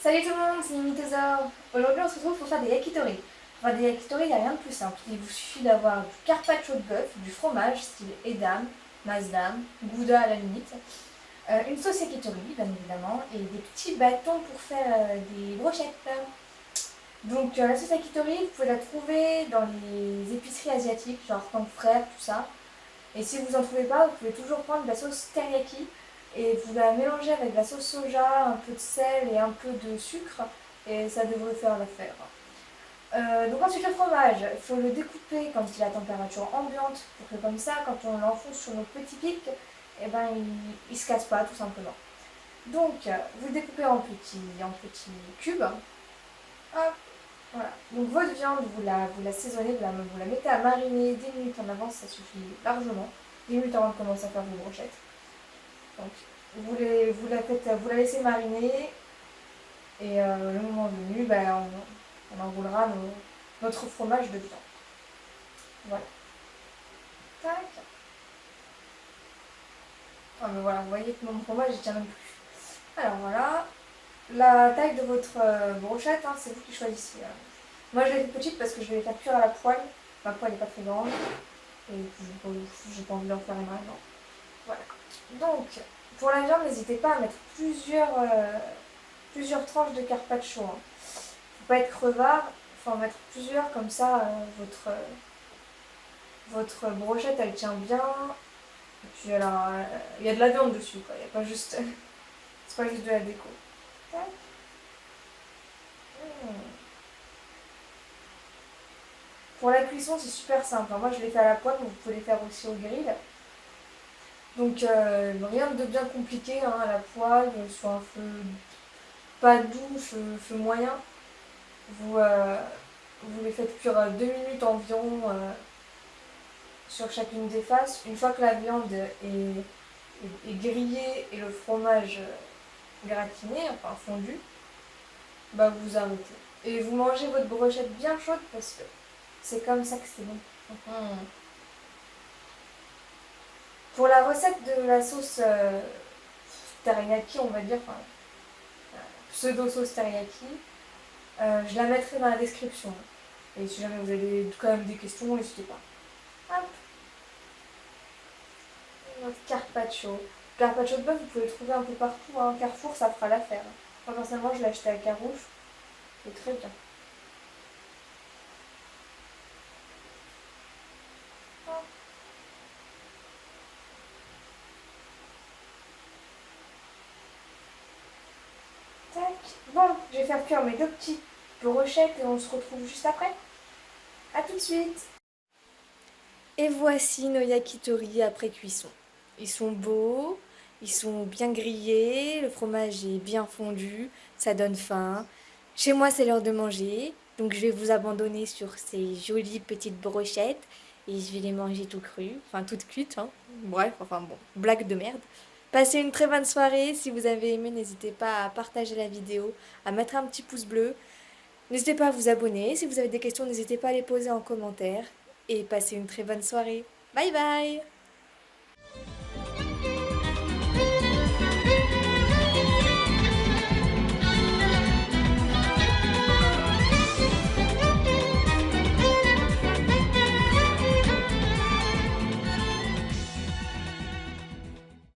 Salut tout le monde, c'est Mimitosaur. Aujourd'hui on se retrouve pour faire des yakitori. Pour faire des yakitori, il n'y a rien de plus simple. Il vous suffit d'avoir du carpaccio de bœuf, du fromage style Edam, Maasdam, Gouda à la limite, une sauce yakitori bien évidemment, et des petits bâtons pour faire des brochettes. Donc la sauce yakitori, vous pouvez la trouver dans les épiceries asiatiques, genre Tank Frère, tout ça. Et si vous en trouvez pas, vous pouvez toujours prendre de la sauce teriyaki et vous la mélangez avec de la sauce soja, un peu de sel et un peu de sucre et ça devrait faire l'affaire. Donc ensuite le fromage, il faut le découper quand il est à température ambiante pour que comme ça, quand on l'enfonce sur nos petits pics, eh ben, il se casse pas tout simplement. Donc vous le découpez en petits cubes. Hop, voilà. Donc votre viande, vous la saisonnez, vous la mettez à mariner 10 minutes en avance, ça suffit largement. 10 minutes avant de commencer à faire vos brochettes. Donc vous la laissez mariner et le moment venu, ben, on enroulera notre fromage dedans. Voilà. Tac. Oh, mais voilà, vous voyez que mon fromage il tient même plus. Alors voilà. La taille de votre brochette, hein, c'est vous qui choisissez. Moi je l'ai fait petite parce que je vais les faire cuire à la poêle. Ma poêle n'est pas très grande. Et j'ai pas envie d'en faire énormément. Voilà. Donc, pour la viande, n'hésitez pas à mettre plusieurs tranches de carpaccio. Hein. Faut pas être crevard, faut en mettre plusieurs, comme ça votre brochette elle tient bien. Et puis alors, il y a de la viande dessus, quoi. Il y a pas juste. C'est pas juste de la déco. Tac. Pour la cuisson, c'est super simple. Moi, je l'ai fait à la poêle, mais vous pouvez les faire aussi au grill. Donc, rien de bien compliqué hein, à la poêle, sur un feu pas doux, feu moyen. Vous les faites cuire 2 minutes environ sur chacune des faces. Une fois que la viande est grillée et le fromage gratiné, enfin fondu, bah vous arrêtez. Et vous mangez votre brochette bien chaude parce que c'est comme ça que c'est bon. Pour la recette de la sauce teriyaki, on va dire, enfin, pseudo-sauce teriyaki, je la mettrai dans la description. Et si jamais vous avez quand même des questions, n'hésitez pas. Hop. Notre carpaccio. Carpaccio de bœuf, vous pouvez le trouver un peu partout. Hein. Carrefour, ça fera l'affaire. Moi, personnellement, je l'ai acheté à Carouge. C'est très bien. Hop. Tac. Bon, je vais faire cuire mes deux petites brochettes et on se retrouve juste après. A tout de suite. Et voici nos yakitori après cuisson. Ils sont beaux, ils sont bien grillés, le fromage est bien fondu, ça donne faim. Chez moi, c'est l'heure de manger, donc je vais vous abandonner sur ces jolies petites brochettes et je vais les manger tout cru, enfin toutes cuites, hein. Bref, enfin bon, blague de merde. Passez une très bonne soirée, si vous avez aimé, n'hésitez pas à partager la vidéo, à mettre un petit pouce bleu. N'hésitez pas à vous abonner, si vous avez des questions, n'hésitez pas à les poser en commentaire et passez une très bonne soirée. Bye bye!